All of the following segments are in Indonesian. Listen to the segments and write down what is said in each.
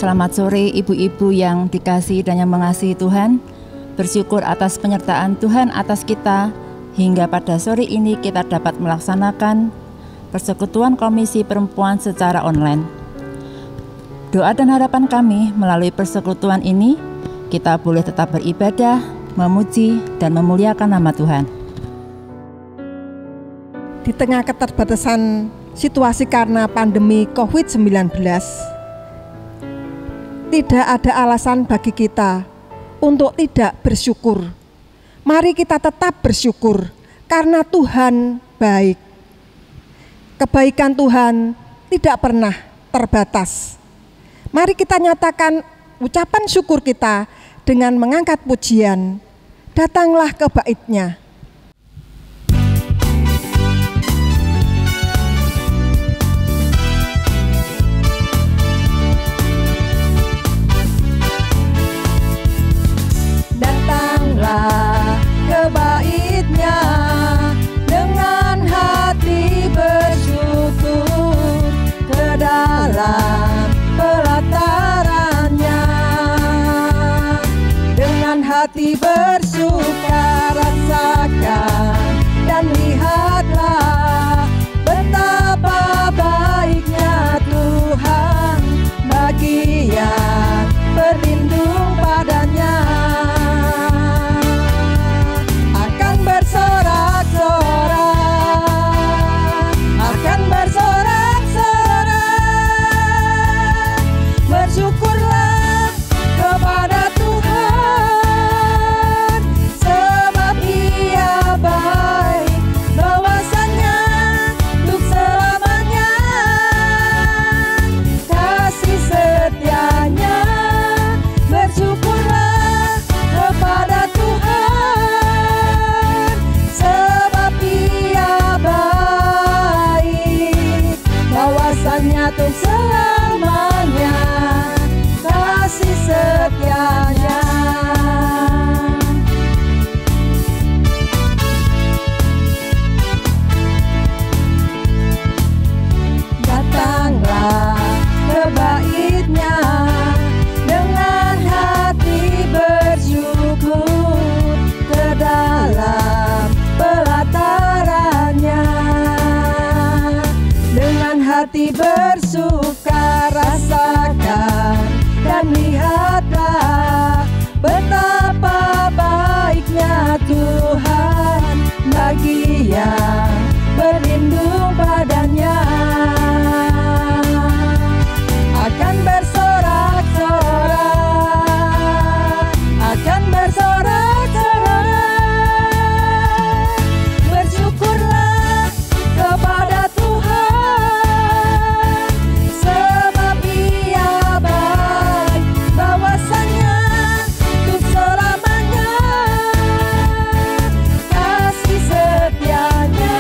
Selamat sore ibu-ibu yang dikasihi dan yang mengasihi Tuhan. Bersyukur atas penyertaan Tuhan atas kita, hingga pada sore ini kita dapat melaksanakan persekutuan Komisi Perempuan secara online. Doa dan harapan kami melalui persekutuan ini, kita boleh tetap beribadah, memuji, dan memuliakan nama Tuhan. Di tengah keterbatasan situasi karena pandemi COVID-19, tidak ada alasan bagi kita untuk tidak bersyukur. Mari kita tetap bersyukur karena Tuhan baik. Kebaikan Tuhan tidak pernah terbatas. Mari kita nyatakan ucapan syukur kita dengan mengangkat pujian. Datanglah ke bait-Nya. Ke bait-Nya dengan hati bersyukur, ke dalam pelataran-Nya dengan hati bersuka rasakan dan lihatlah betapa baiknya Tuhan bagi yang berlindung padanya. Untuk selamanya kasih setianya. Datanglah ke bait-Nya dengan hati bersyukur, ke dalam pelataran-Nya dengan hati bersuka rasakan dan lihatlah betapa baiknya Tuhan bagi yang berlindung padanya. Akan bersorak-sorak, akan bersorak-sorak, bersyukurlah kepada Tuhan, sebab Ia baik, bahwasanya untuk selamanya kasih setianya.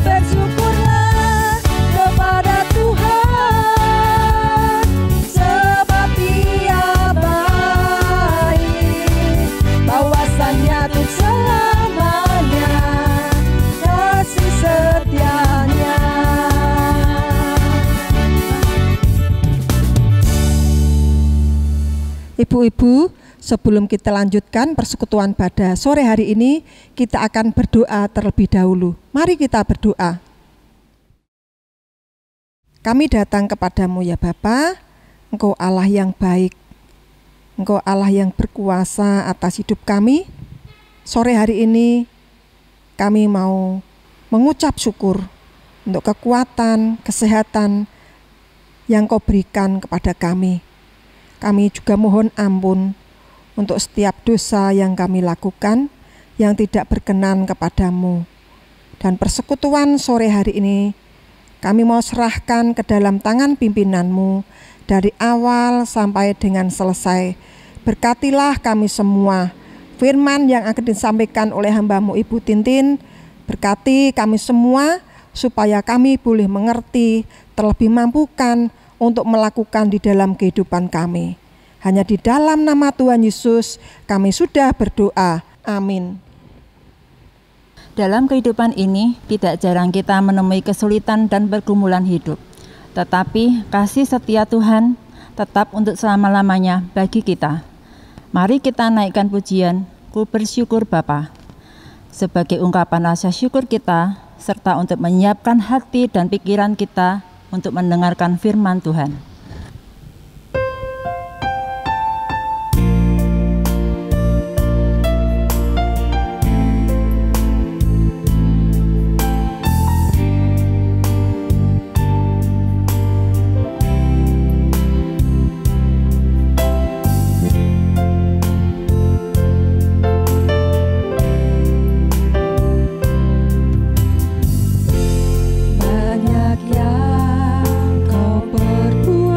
Bersyukurlah kepada Tuhan, sebab Ia baik, bahwasanya untuk selamanya kasih setianya. Ibu-ibu, sebelum kita lanjutkan persekutuan pada sore hari ini, kita akan berdoa terlebih dahulu. Mari kita berdoa. Kami datang kepadamu ya Bapa, Engkau Allah yang baik, Engkau Allah yang berkuasa atas hidup kami. Sore hari ini kami mau mengucap syukur untuk kekuatan, kesehatan yang Kau berikan kepada kami. Kami juga mohon ampun untuk setiap dosa yang kami lakukan yang tidak berkenan kepadamu. Dan persekutuan sore hari ini kami mau serahkan ke dalam tangan pimpinan-Mu dari awal sampai dengan selesai. Berkatilah kami semua. Firman yang akan disampaikan oleh hamba-Mu Ibu Tintin, berkati kami semua supaya kami boleh mengerti, terlebih mampukan untuk melakukan di dalam kehidupan kami. Hanya di dalam nama Tuhan Yesus kami sudah berdoa. Amin. Dalam kehidupan ini tidak jarang kita menemui kesulitan dan pergumulan hidup. Tetapi kasih setia Tuhan tetap untuk selama-lamanya bagi kita. Mari kita naikkan pujian, Ku bersyukur Bapa, sebagai ungkapan rasa syukur kita, serta untuk menyiapkan hati dan pikiran kita untuk mendengarkan firman Tuhan. Banyak yang kau perbuat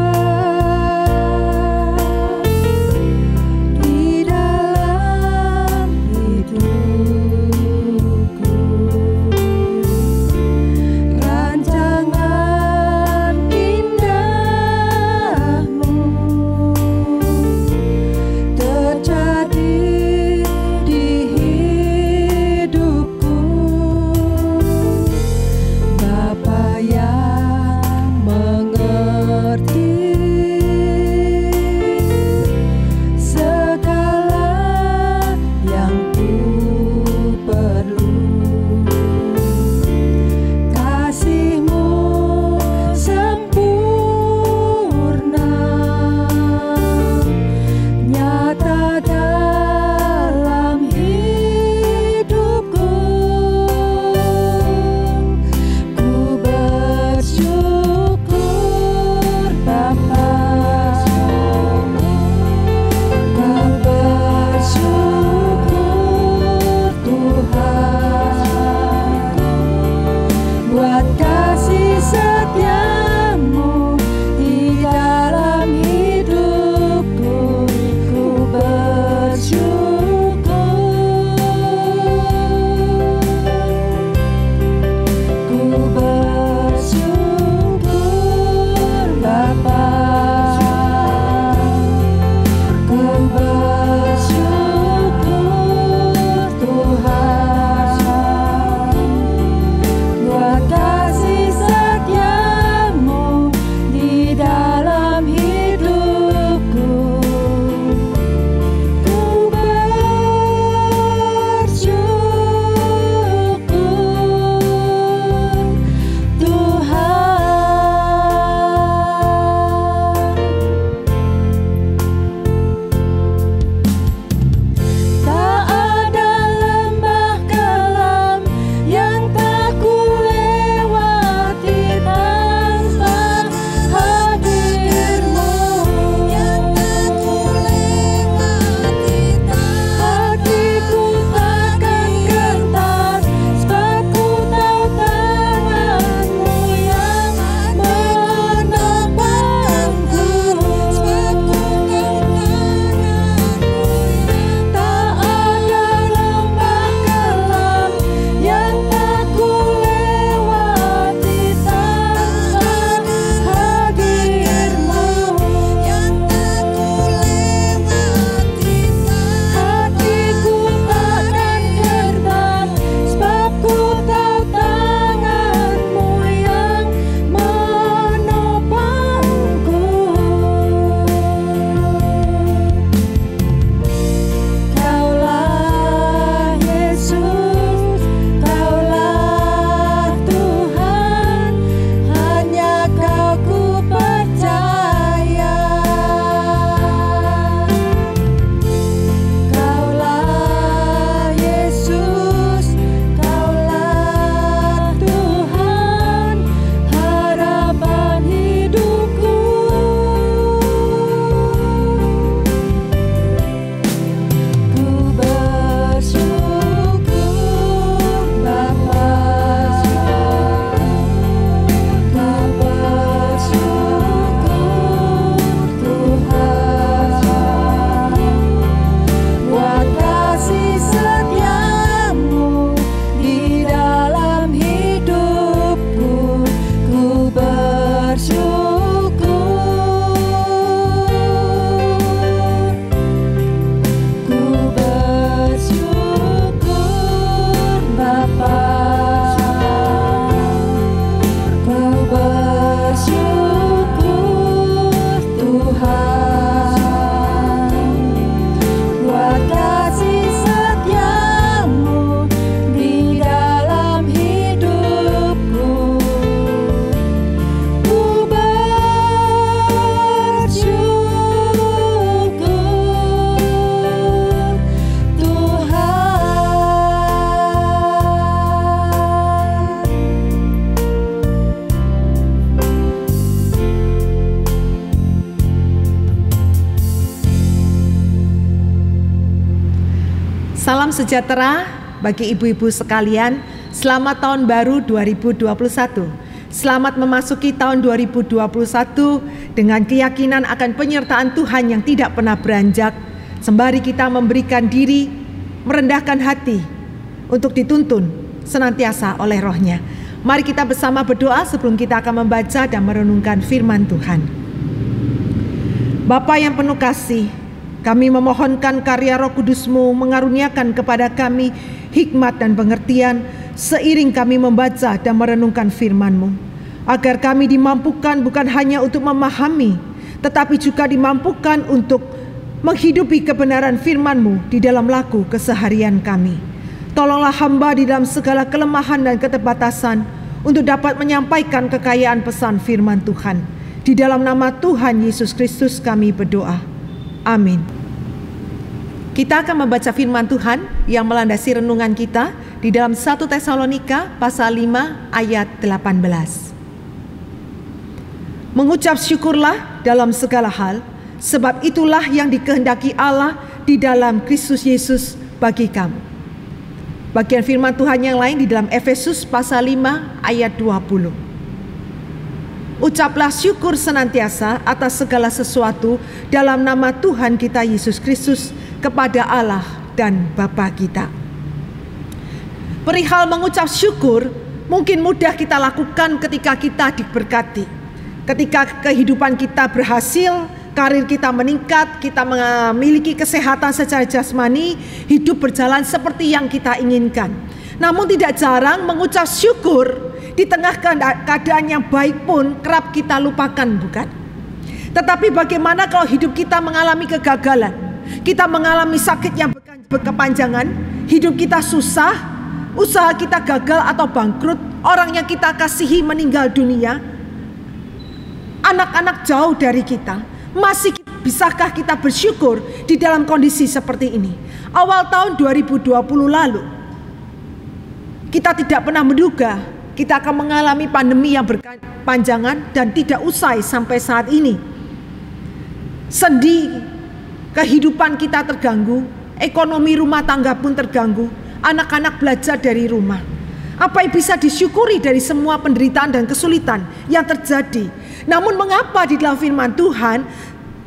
Salam sejahtera bagi ibu-ibu sekalian. Selamat tahun baru 2021. Selamat memasuki tahun 2021 dengan keyakinan akan penyertaan Tuhan yang tidak pernah beranjak. Sembari kita memberikan diri, merendahkan hati untuk dituntun senantiasa oleh Roh-Nya. Mari kita bersama berdoa sebelum kita akan membaca dan merenungkan firman Tuhan. Bapa yang penuh kasih, kami memohonkan karya Roh Kudus-Mu mengaruniakan kepada kami hikmat dan pengertian seiring kami membaca dan merenungkan firman-Mu, agar kami dimampukan bukan hanya untuk memahami, tetapi juga dimampukan untuk menghidupi kebenaran firman-Mu di dalam laku keseharian kami. Tolonglah hamba di dalam segala kelemahan dan keterbatasan untuk dapat menyampaikan kekayaan pesan firman Tuhan. Di dalam nama Tuhan Yesus Kristus kami berdoa. Amin. Kita akan membaca firman Tuhan yang melandasi renungan kita di dalam 1 Tesalonika pasal 5 ayat 18. Mengucap syukurlah dalam segala hal, sebab itulah yang dikehendaki Allah di dalam Kristus Yesus bagi kamu. Bagian firman Tuhan yang lain di dalam Efesus pasal 5 ayat 20. Ucaplah syukur senantiasa atas segala sesuatu dalam nama Tuhan kita Yesus Kristus kepada Allah dan Bapa kita. Perihal mengucap syukur mungkin mudah kita lakukan ketika kita diberkati. Ketika kehidupan kita berhasil, karir kita meningkat, kita memiliki kesehatan secara jasmani, hidup berjalan seperti yang kita inginkan. Namun tidak jarang mengucap syukur di tengah keadaan yang baik pun kerap kita lupakan, bukan? Tetapi bagaimana kalau hidup kita mengalami kegagalan, kita mengalami sakit yang berkepanjangan, hidup kita susah, usaha kita gagal atau bangkrut, orang yang kita kasihi meninggal dunia, anak-anak jauh dari kita, masih bisakah kita bersyukur di dalam kondisi seperti ini? Awal tahun 2020 lalu, kita tidak pernah menduga kita akan mengalami pandemi yang berkepanjangan dan tidak usai sampai saat ini. Sendi kehidupan kita terganggu, ekonomi rumah tangga pun terganggu, anak-anak belajar dari rumah. Apa yang bisa disyukuri dari semua penderitaan dan kesulitan yang terjadi? Namun mengapa di dalam firman Tuhan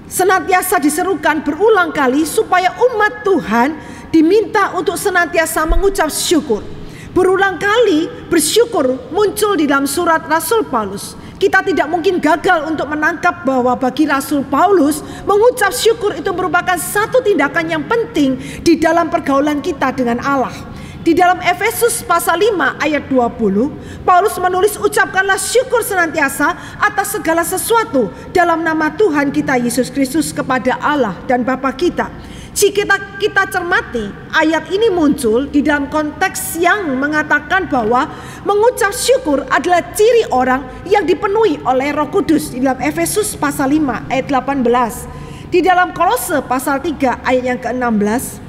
senantiasa diserukan berulang kali supaya umat Tuhan diminta untuk senantiasa mengucap syukur? Berulang kali bersyukur muncul di dalam surat Rasul Paulus. Kita tidak mungkin gagal untuk menangkap bahwa bagi Rasul Paulus mengucap syukur itu merupakan satu tindakan yang penting di dalam pergaulan kita dengan Allah. Di dalam Efesus pasal 5 ayat 20, Paulus menulis, ucapkanlah syukur senantiasa atas segala sesuatu dalam nama Tuhan kita Yesus Kristus kepada Allah dan Bapa kita. Jika kita cermati, ayat ini muncul di dalam konteks yang mengatakan bahwa mengucap syukur adalah ciri orang yang dipenuhi oleh Roh Kudus. Di dalam Efesus pasal 5 ayat 18. Di dalam Kolose pasal 3 ayat yang ke-16,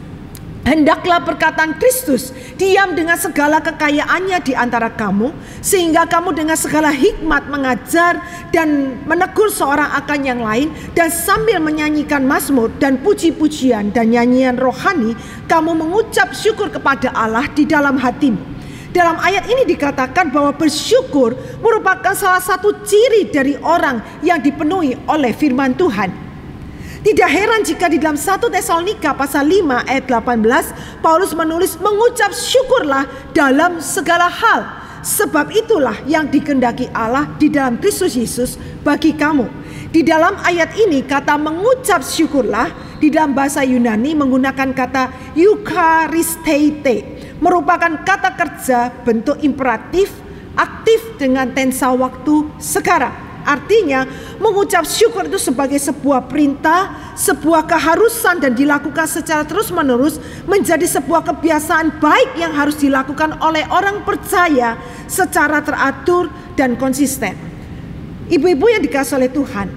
hendaklah perkataan Kristus diam dengan segala kekayaannya di antara kamu, sehingga kamu dengan segala hikmat mengajar dan menegur seorang akan yang lain, dan sambil menyanyikan mazmur dan puji-pujian dan nyanyian rohani, kamu mengucap syukur kepada Allah di dalam hatimu. Dalam ayat ini dikatakan bahwa bersyukur merupakan salah satu ciri dari orang yang dipenuhi oleh firman Tuhan. Tidak heran jika di dalam 1 Tesalonika pasal 5 ayat 18 Paulus menulis, mengucap syukurlah dalam segala hal, sebab itulah yang dikehendaki Allah di dalam Kristus Yesus bagi kamu. Di dalam ayat ini kata mengucap syukurlah di dalam bahasa Yunani menggunakan kata eucharistete, merupakan kata kerja bentuk imperatif aktif dengan tensa waktu sekarang. Artinya mengucap syukur itu sebagai sebuah perintah, sebuah keharusan dan dilakukan secara terus-menerus, menjadi sebuah kebiasaan baik yang harus dilakukan oleh orang percaya secara teratur dan konsisten. Ibu-ibu yang dikasihi oleh Tuhan,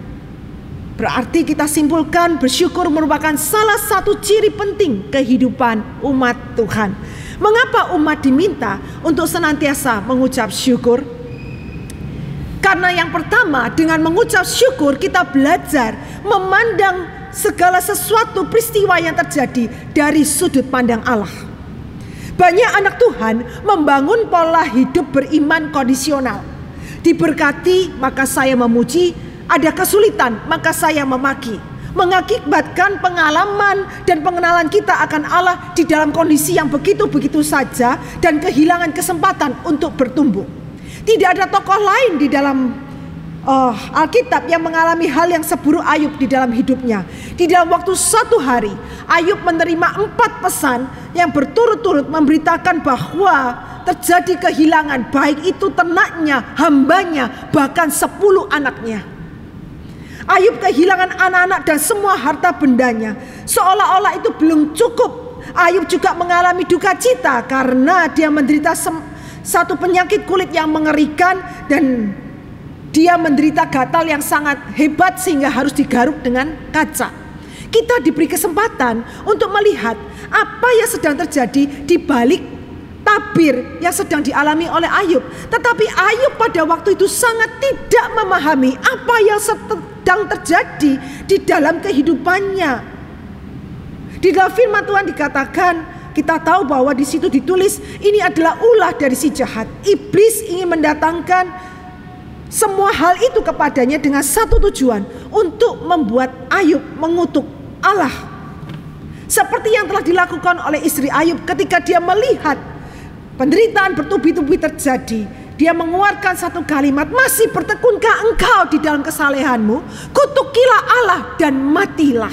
berarti kita simpulkan bersyukur merupakan salah satu ciri penting kehidupan umat Tuhan. Mengapa umat diminta untuk senantiasa mengucap syukur? Karena yang pertama, dengan mengucap syukur kita belajar memandang segala sesuatu peristiwa yang terjadi dari sudut pandang Allah. Banyak anak Tuhan membangun pola hidup beriman kondisional. Diberkati maka saya memuji, ada kesulitan maka saya memaki. Mengakibatkan pengalaman dan pengenalan kita akan Allah di dalam kondisi yang begitu-begitu saja dan kehilangan kesempatan untuk bertumbuh. Tidak ada tokoh lain di dalam Alkitab yang mengalami hal yang seburuk Ayub di dalam hidupnya. Di dalam waktu 1 hari, Ayub menerima 4 pesan yang berturut-turut memberitakan bahwa terjadi kehilangan, baik itu ternaknya, hambanya, bahkan 10 anaknya. Ayub kehilangan anak-anak dan semua harta bendanya. Seolah-olah itu belum cukup, Ayub juga mengalami duka cita karena dia menderita satu penyakit kulit yang mengerikan, dan dia menderita gatal yang sangat hebat sehingga harus digaruk dengan kaca. Kita diberi kesempatan untuk melihat apa yang sedang terjadi di balik tabir yang sedang dialami oleh Ayub. Tetapi Ayub pada waktu itu sangat tidak memahami apa yang sedang terjadi di dalam kehidupannya. Di dalam firman Tuhan dikatakan, kita tahu bahwa di situ ditulis ini adalah ulah dari si jahat. Iblis ingin mendatangkan semua hal itu kepadanya dengan satu tujuan, untuk membuat Ayub mengutuk Allah. Seperti yang telah dilakukan oleh istri Ayub ketika dia melihat penderitaan bertubi-tubi terjadi. Dia mengeluarkan satu kalimat, masih bertekunkah engkau di dalam kesalehanmu? Kutukilah Allah dan matilah.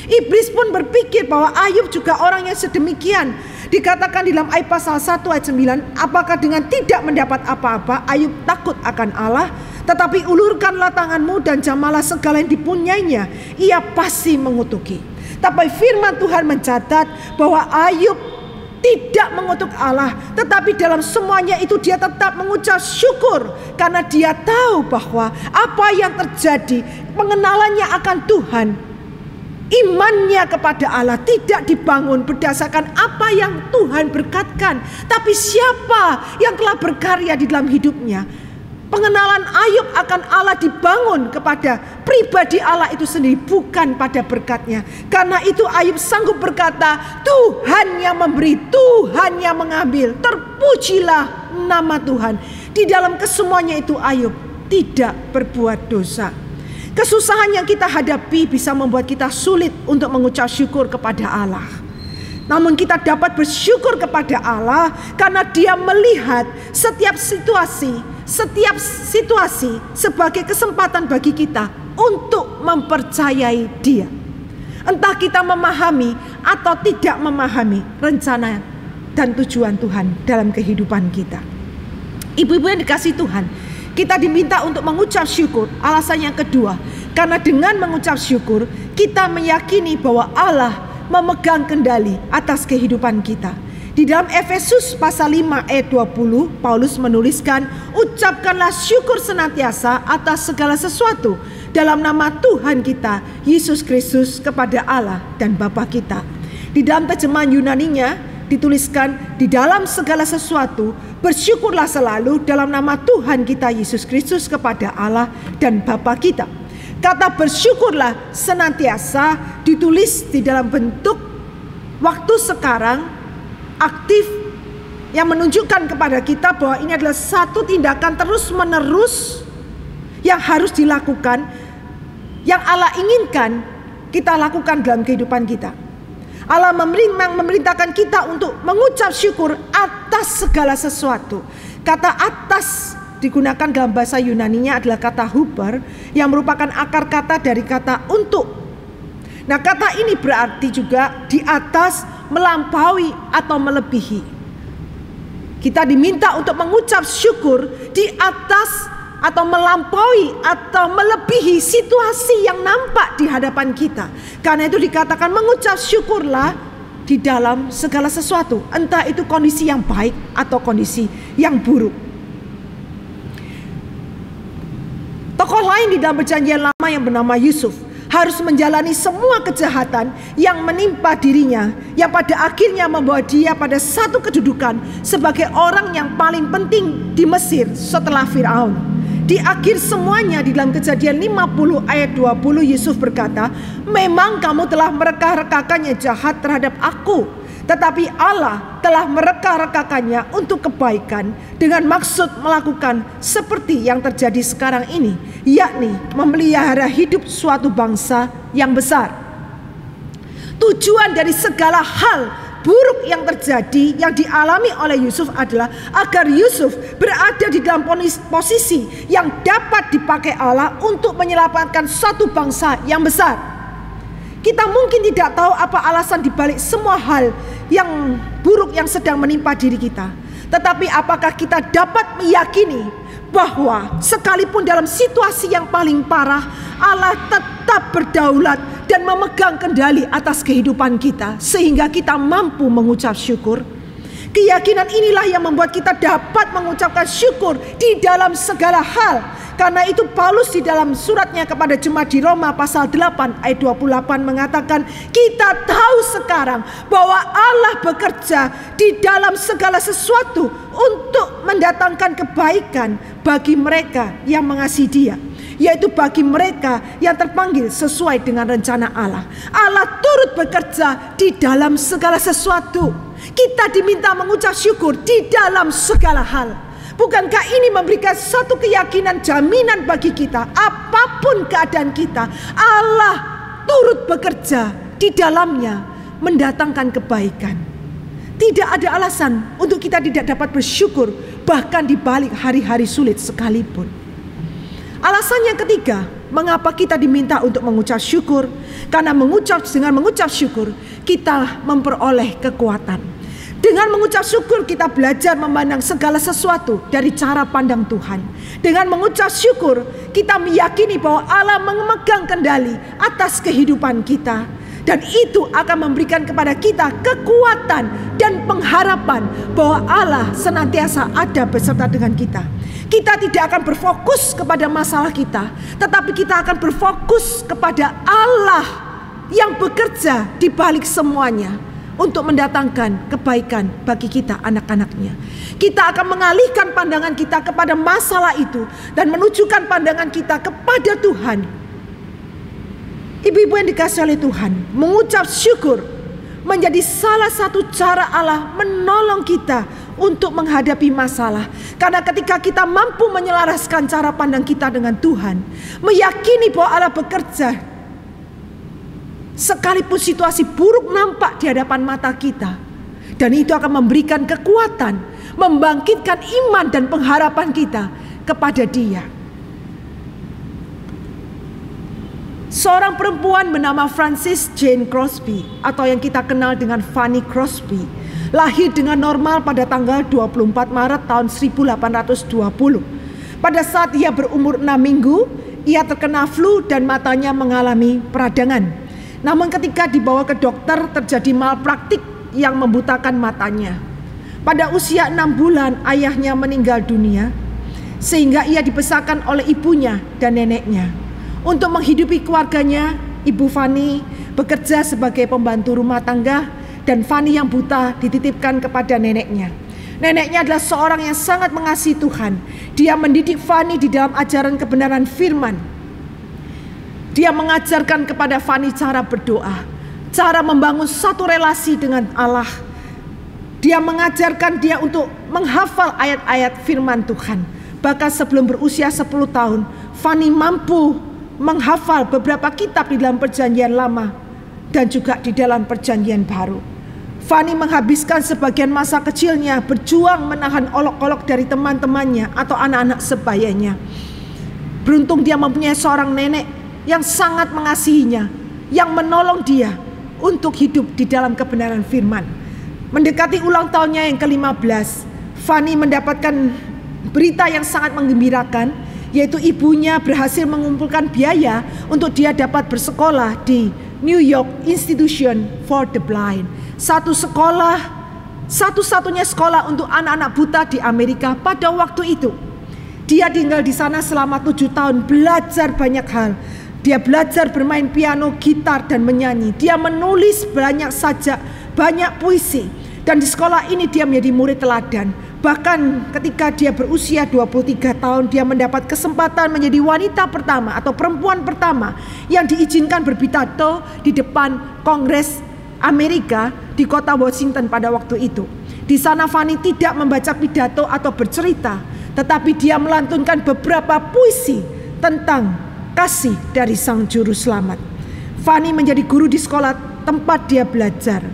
Iblis pun berpikir bahwa Ayub juga orang yang sedemikian. Dikatakan di dalam Ayub pasal 1 ayat 9, apakah dengan tidak mendapat apa-apa Ayub takut akan Allah? Tetapi ulurkanlah tanganmu dan jamalah segala yang dipunyainya, ia pasti mengutuki. Tapi firman Tuhan mencatat bahwa Ayub tidak mengutuk Allah, tetapi dalam semuanya itu dia tetap mengucap syukur, karena dia tahu bahwa apa yang terjadi, pengenalannya akan Tuhan, imannya kepada Allah tidak dibangun berdasarkan apa yang Tuhan berkatkan, tapi siapa yang telah berkarya di dalam hidupnya. Pengenalan Ayub akan Allah dibangun kepada pribadi Allah itu sendiri, bukan pada berkatnya. Karena itu Ayub sanggup berkata, Tuhan yang memberi, Tuhan yang mengambil, terpujilah nama Tuhan. Di dalam kesemuanya itu Ayub tidak berbuat dosa. Kesusahan yang kita hadapi bisa membuat kita sulit untuk mengucap syukur kepada Allah. Namun kita dapat bersyukur kepada Allah karena Dia melihat setiap situasi sebagai kesempatan bagi kita untuk mempercayai Dia. Entah kita memahami atau tidak memahami rencana dan tujuan Tuhan dalam kehidupan kita. Ibu-ibu yang dikasihi Tuhan, kita diminta untuk mengucap syukur. Alasan yang kedua, karena dengan mengucap syukur kita meyakini bahwa Allah memegang kendali atas kehidupan kita. Di dalam Efesus pasal 5 ayat 20, Paulus menuliskan, ucapkanlah syukur senantiasa atas segala sesuatu dalam nama Tuhan kita Yesus Kristus kepada Allah dan Bapa kita. Di dalam terjemahan Yunaninya dituliskan, di dalam segala sesuatu bersyukurlah selalu dalam nama Tuhan kita Yesus Kristus kepada Allah dan Bapa kita. Kata bersyukurlah senantiasa ditulis di dalam bentuk waktu sekarang aktif, yang menunjukkan kepada kita bahwa ini adalah satu tindakan terus menerus yang harus dilakukan, yang Allah inginkan kita lakukan dalam kehidupan kita. Allah memerintahkan kita untuk mengucap syukur atas segala sesuatu. Kata atas digunakan dalam bahasa Yunaninya adalah kata huber, yang merupakan akar kata dari kata untuk. Nah, kata ini berarti juga di atas, melampaui atau melebihi. Kita diminta untuk mengucap syukur di atas atau melampaui atau melebihi situasi yang nampak di hadapan kita. Karena itu dikatakan mengucap syukurlah di dalam segala sesuatu, entah itu kondisi yang baik atau kondisi yang buruk. Tokoh lain di dalam perjanjian lama yang bernama Yusuf harus menjalani semua kejahatan yang menimpa dirinya, yang pada akhirnya membawa dia pada satu kedudukan sebagai orang yang paling penting di Mesir setelah Firaun. Di akhir semuanya di dalam Kejadian 50 ayat 20, Yusuf berkata, memang kamu telah mereka-rekakan yang jahat terhadap aku, Tetapi Allah telah mereka-rekakannya untuk kebaikan dengan maksud melakukan seperti yang terjadi sekarang ini, yakni memelihara hidup suatu bangsa yang besar. Tujuan dari segala hal buruk yang terjadi, yang dialami oleh Yusuf adalah agar Yusuf berada di dalam posisi yang dapat dipakai Allah untuk menyelamatkan suatu bangsa yang besar. Kita mungkin tidak tahu apa alasan dibalik semua hal yang buruk yang sedang menimpa diri kita. Tetapi apakah kita dapat meyakini bahwa sekalipun dalam situasi yang paling parah, Allah tetap berdaulat dan memegang kendali atas kehidupan kita, sehingga kita mampu mengucap syukur. Keyakinan inilah yang membuat kita dapat mengucapkan syukur di dalam segala hal. Karena itu Paulus di dalam suratnya kepada jemaat di Roma pasal 8 ayat 28 mengatakan, kita tahu sekarang bahwa Allah bekerja di dalam segala sesuatu untuk mendatangkan kebaikan bagi mereka yang mengasihi Dia, yaitu bagi mereka yang terpanggil sesuai dengan rencana Allah. Allah turut bekerja di dalam segala sesuatu. Kita diminta mengucap syukur di dalam segala hal. Bukankah ini memberikan satu keyakinan, jaminan bagi kita, apapun keadaan kita, Allah turut bekerja di dalamnya mendatangkan kebaikan. Tidak ada alasan untuk kita tidak dapat bersyukur, bahkan di balik hari-hari sulit sekalipun. Alasan yang ketiga, mengapa kita diminta untuk mengucap syukur? Karena dengan mengucap syukur, kita memperoleh kekuatan. Dengan mengucap syukur kita belajar memandang segala sesuatu dari cara pandang Tuhan. Dengan mengucap syukur kita meyakini bahwa Allah memegang kendali atas kehidupan kita. Dan itu akan memberikan kepada kita kekuatan dan pengharapan bahwa Allah senantiasa ada beserta dengan kita. Kita tidak akan berfokus kepada masalah kita, tetapi kita akan berfokus kepada Allah yang bekerja di balik semuanya untuk mendatangkan kebaikan bagi kita, anak-anaknya. Kita akan mengalihkan pandangan kita kepada masalah itu dan menunjukkan pandangan kita kepada Tuhan. Ibu-ibu yang dikasihi oleh Tuhan, mengucap syukur menjadi salah satu cara Allah menolong kita untuk menghadapi masalah. Karena ketika kita mampu menyelaraskan cara pandang kita dengan Tuhan, meyakini bahwa Allah bekerja, sekalipun situasi buruk nampak di hadapan mata kita, dan itu akan memberikan kekuatan, membangkitkan iman dan pengharapan kita kepada Dia. Seorang perempuan bernama Frances Jane Crosby, atau yang kita kenal dengan Fanny Crosby, lahir dengan normal pada tanggal 24 Maret tahun 1820. Pada saat ia berumur 6 minggu, ia terkena flu dan matanya mengalami peradangan. Namun ketika dibawa ke dokter, terjadi malpraktik yang membutakan matanya. Pada usia 6 bulan ayahnya meninggal dunia, sehingga ia dibesarkan oleh ibunya dan neneknya. Untuk menghidupi keluarganya, Ibu Fanny bekerja sebagai pembantu rumah tangga, dan Fanny yang buta dititipkan kepada neneknya. Neneknya adalah seorang yang sangat mengasihi Tuhan. Dia mendidik Fanny di dalam ajaran kebenaran firman. Dia mengajarkan kepada Fanny cara berdoa, cara membangun satu relasi dengan Allah. Dia mengajarkan dia untuk menghafal ayat-ayat firman Tuhan. Bahkan sebelum berusia 10 tahun, Fanny mampu menghafal beberapa kitab di dalam Perjanjian Lama dan juga di dalam Perjanjian Baru. Fanny menghabiskan sebagian masa kecilnya berjuang menahan olok-olok dari teman-temannya atau anak-anak sebayanya. Beruntung dia mempunyai seorang nenek yang sangat mengasihinya, yang menolong dia untuk hidup di dalam kebenaran firman. Mendekati ulang tahunnya yang ke-15, Fanny mendapatkan berita yang sangat menggembirakan, yaitu ibunya berhasil mengumpulkan biaya untuk dia dapat bersekolah di New York Institution for the Blind. Satu-satunya sekolah untuk anak-anak buta di Amerika pada waktu itu. Dia tinggal di sana selama 7 tahun, belajar banyak hal. Dia belajar bermain piano, gitar, dan menyanyi. Dia menulis banyak puisi. Dan di sekolah ini dia menjadi murid teladan. Bahkan ketika dia berusia 23 tahun, dia mendapat kesempatan menjadi wanita pertama atau perempuan pertama yang diizinkan berpidato di depan Kongres Amerika di kota Washington pada waktu itu. Di sana Fanny tidak membaca pidato atau bercerita, tetapi dia melantunkan beberapa puisi tentang kasih dari Sang Juru Selamat. Fanny menjadi guru di sekolah tempat dia belajar.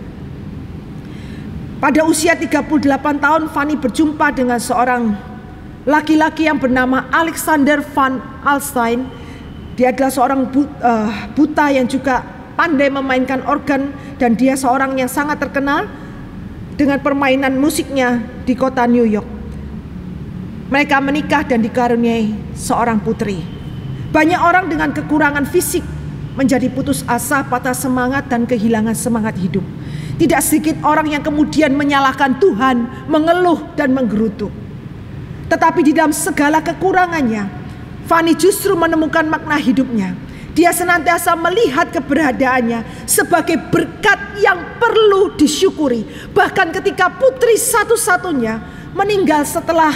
Pada usia 38 tahun, Fanny berjumpa dengan seorang laki-laki yang bernama Alexander Van Alstyne. Dia adalah seorang buta yang juga pandai memainkan organ, dan dia seorang yang sangat terkenal dengan permainan musiknya di kota New York. Mereka menikah dan dikaruniai seorang putri. Banyak orang dengan kekurangan fisik menjadi putus asa, patah semangat, dan kehilangan semangat hidup. Tidak sedikit orang yang kemudian menyalahkan Tuhan, mengeluh dan menggerutu. Tetapi di dalam segala kekurangannya, Fanny justru menemukan makna hidupnya. Dia senantiasa melihat keberadaannya sebagai berkat yang perlu disyukuri. Bahkan ketika putri satu-satunya meninggal setelah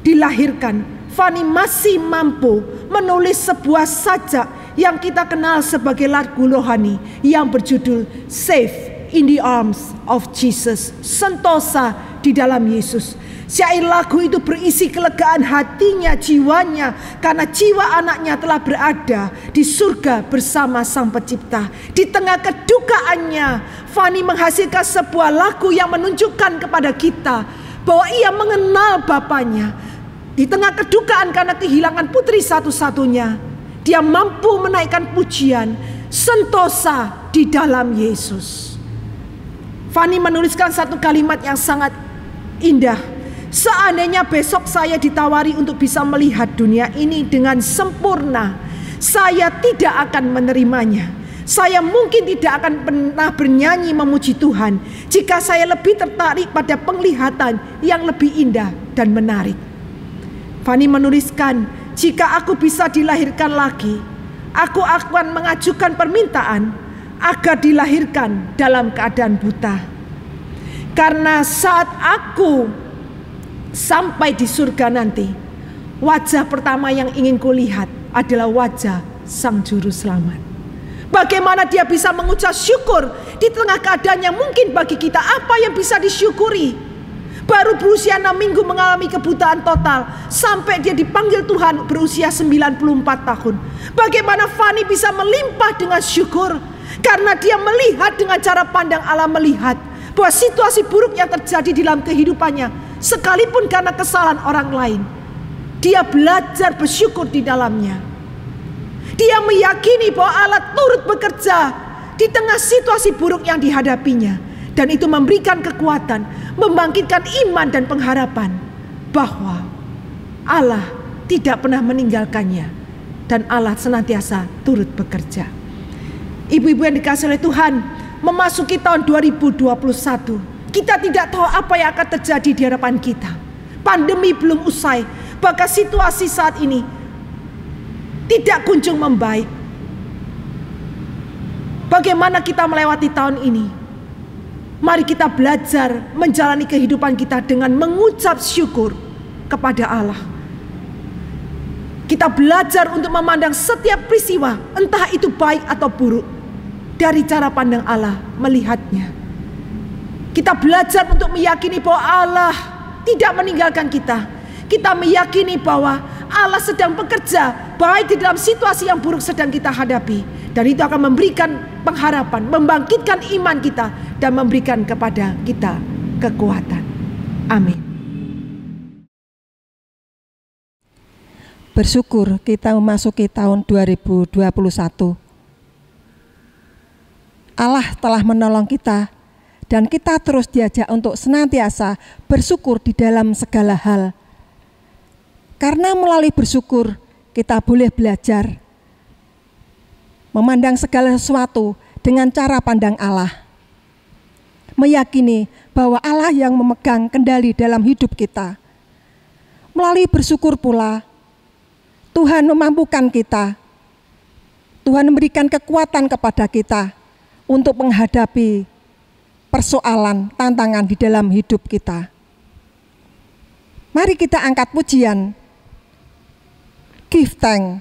dilahirkan, Fanny masih mampu menulis sebuah sajak yang kita kenal sebagai lagu rohani yang berjudul Safe in the Arms of Jesus, sentosa di dalam Yesus. Syair lagu itu berisi kelegaan hatinya, jiwanya, karena jiwa anaknya telah berada di surga bersama Sang Pencipta. Di tengah kedukaannya, Fanny menghasilkan sebuah lagu yang menunjukkan kepada kita bahwa ia mengenal Bapaknya. Di tengah kedukaan karena kehilangan putri satu-satunya, dia mampu menaikkan pujian, sentosa di dalam Yesus. Fanny menuliskan satu kalimat yang sangat indah. Seandainya besok saya ditawari untuk bisa melihat dunia ini dengan sempurna, saya tidak akan menerimanya. Saya mungkin tidak akan pernah bernyanyi memuji Tuhan jika saya lebih tertarik pada penglihatan yang lebih indah dan menarik. Fanny menuliskan, jika aku bisa dilahirkan lagi, aku akan mengajukan permintaan agar dilahirkan dalam keadaan buta. Karena saat aku sampai di surga nanti, wajah pertama yang ingin kulihat adalah wajah Sang Juru Selamat. Bagaimana dia bisa mengucap syukur di tengah keadaan yang mungkin bagi kita apa yang bisa disyukuri? Baru berusia 6 minggu mengalami kebutaan total sampai dia dipanggil Tuhan berusia 94 tahun. Bagaimana Fanny bisa melimpah dengan syukur? Karena dia melihat dengan cara pandang Allah melihat bahwa situasi buruk yang terjadi di dalam kehidupannya, sekalipun karena kesalahan orang lain, dia belajar bersyukur di dalamnya. Dia meyakini bahwa Allah turut bekerja di tengah situasi buruk yang dihadapinya. Dan itu memberikan kekuatan, membangkitkan iman dan pengharapan bahwa Allah tidak pernah meninggalkannya dan Allah senantiasa turut bekerja. Ibu-ibu yang dikasihi oleh Tuhan, memasuki tahun 2021, kita tidak tahu apa yang akan terjadi di hadapan kita. Pandemi belum usai, bahkan situasi saat ini tidak kunjung membaik. Bagaimana kita melewati tahun ini? Mari kita belajar menjalani kehidupan kita dengan mengucap syukur kepada Allah. Kita belajar untuk memandang setiap peristiwa, entah itu baik atau buruk, dari cara pandang Allah melihatnya. Kita belajar untuk meyakini bahwa Allah tidak meninggalkan kita. Kita meyakini bahwa Allah sedang bekerja baik di dalam situasi yang buruk sedang kita hadapi. Dan itu akan memberikan pengharapan, membangkitkan iman kita, dan memberikan kepada kita kekuatan. Amin. Bersyukur kita memasuki tahun 2021. Allah telah menolong kita dan kita terus diajak untuk senantiasa bersyukur di dalam segala hal. Karena melalui bersyukur kita boleh belajar memandang segala sesuatu dengan cara pandang Allah. Meyakini bahwa Allah yang memegang kendali dalam hidup kita. Melalui bersyukur pula, Tuhan memampukan kita. Tuhan memberikan kekuatan kepada kita untuk menghadapi persoalan, tantangan di dalam hidup kita. Mari kita angkat pujian. Give thanks.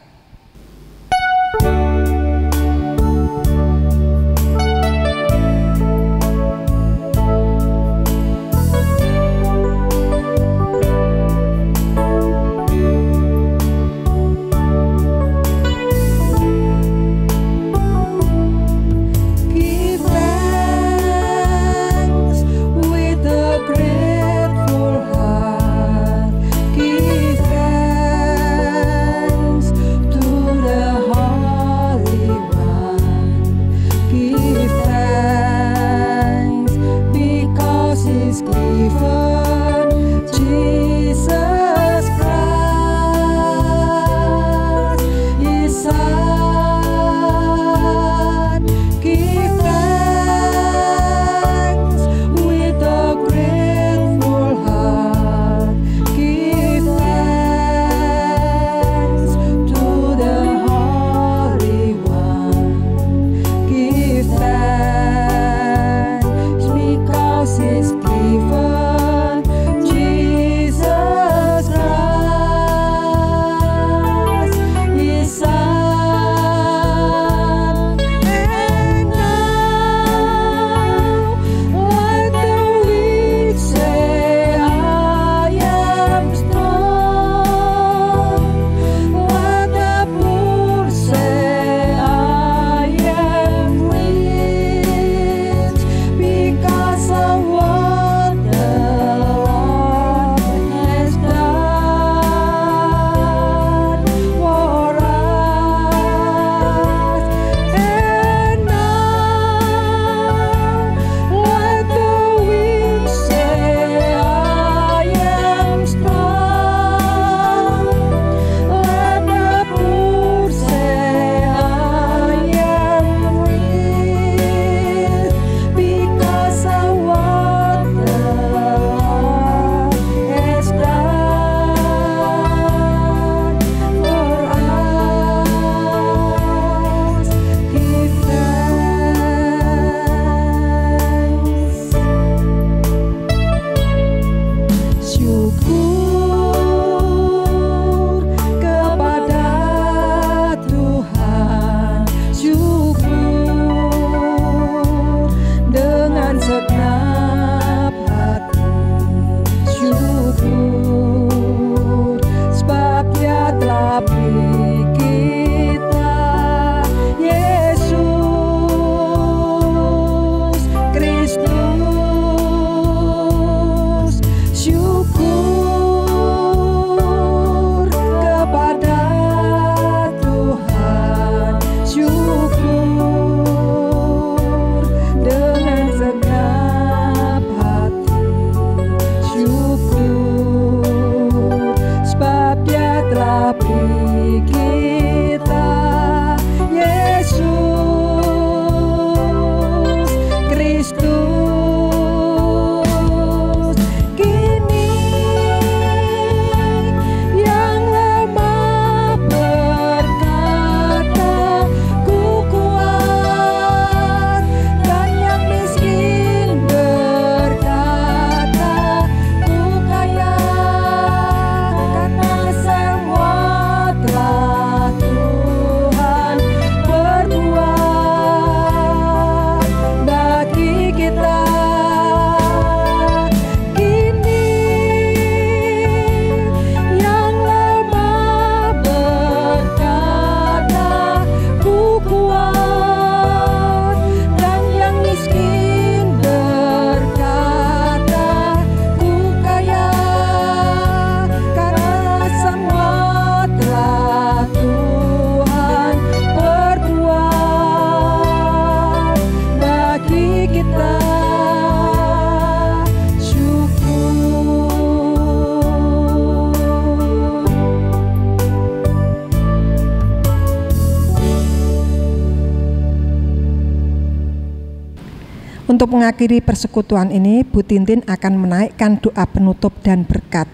Untuk mengakhiri persekutuan ini, Bu Tintin akan menaikkan doa penutup dan berkat.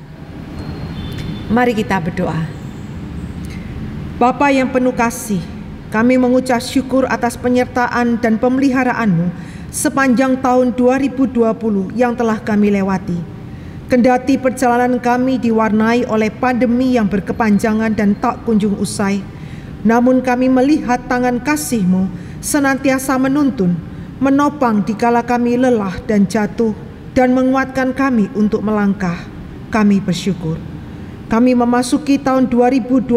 Mari kita berdoa. Bapa yang penuh kasih, kami mengucap syukur atas penyertaan dan pemeliharaan-Mu sepanjang tahun 2020 yang telah kami lewati. Kendati perjalanan kami diwarnai oleh pandemi yang berkepanjangan dan tak kunjung usai, namun kami melihat tangan kasih-Mu senantiasa menuntun, menopang dikala kami lelah dan jatuh, dan menguatkan kami untuk melangkah. Kami bersyukur. Kami memasuki tahun 2021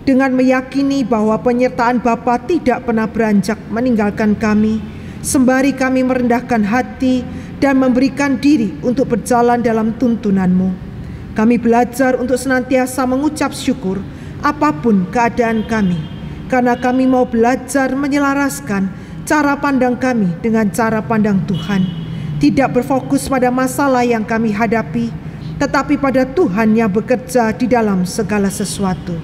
dengan meyakini bahwa penyertaan Bapa tidak pernah beranjak meninggalkan kami, sembari kami merendahkan hati dan memberikan diri untuk berjalan dalam tuntunan-Mu. Kami belajar untuk senantiasa mengucap syukur apapun keadaan kami, karena kami mau belajar menyelaraskan cara pandang kami dengan cara pandang Tuhan, tidak berfokus pada masalah yang kami hadapi, tetapi pada Tuhan yang bekerja di dalam segala sesuatu.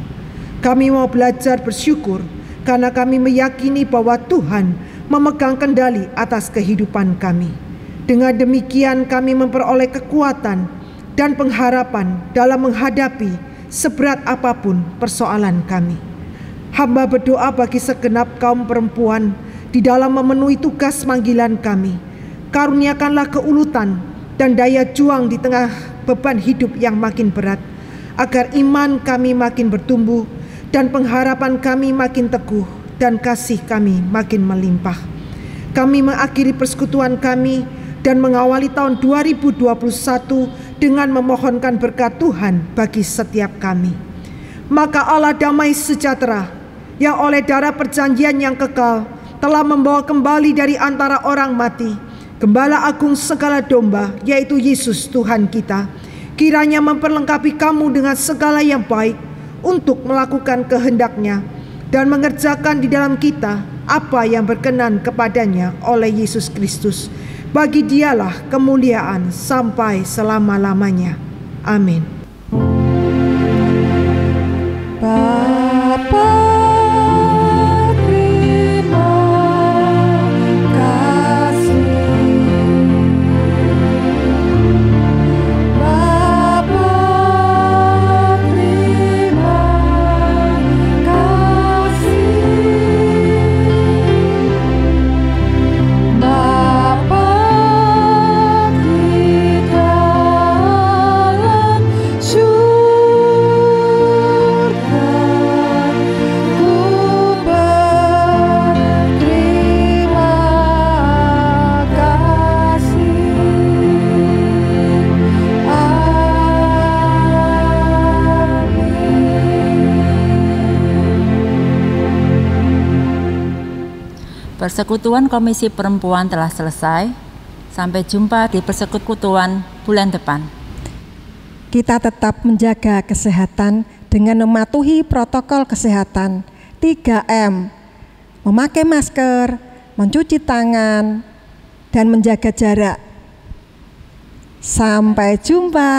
Kami mau belajar bersyukur karena kami meyakini bahwa Tuhan memegang kendali atas kehidupan kami. Dengan demikian kami memperoleh kekuatan dan pengharapan dalam menghadapi seberat apapun persoalan kami. Hamba berdoa bagi segenap kaum perempuan di dalam memenuhi tugas panggilan kami. Karuniakanlah keulutan dan daya juang di tengah beban hidup yang makin berat, agar iman kami makin bertumbuh dan pengharapan kami makin teguh dan kasih kami makin melimpah. Kami mengakhiri persekutuan kami dan mengawali tahun 2021 dengan memohonkan berkat Tuhan bagi setiap kami. Maka Allah damai sejahtera yang oleh darah perjanjian yang kekal telah membawa kembali dari antara orang mati Gembala Agung segala domba, yaitu Yesus Tuhan kita, kiranya memperlengkapi kamu dengan segala yang baik untuk melakukan kehendak-Nya dan mengerjakan di dalam kita apa yang berkenan kepadanya oleh Yesus Kristus. Bagi Dialah kemuliaan sampai selama-lamanya. Amin. Bapa, terima kasih. Bapa, terima kasih. Bapa di dalam surga, ku berterima kasih. Persekutuan Komisi Perempuan telah selesai. Sampai jumpa di persekutuan bulan depan. Kita tetap menjaga kesehatan dengan mematuhi protokol kesehatan 3M, memakai masker, mencuci tangan, dan menjaga jarak. Sampai jumpa.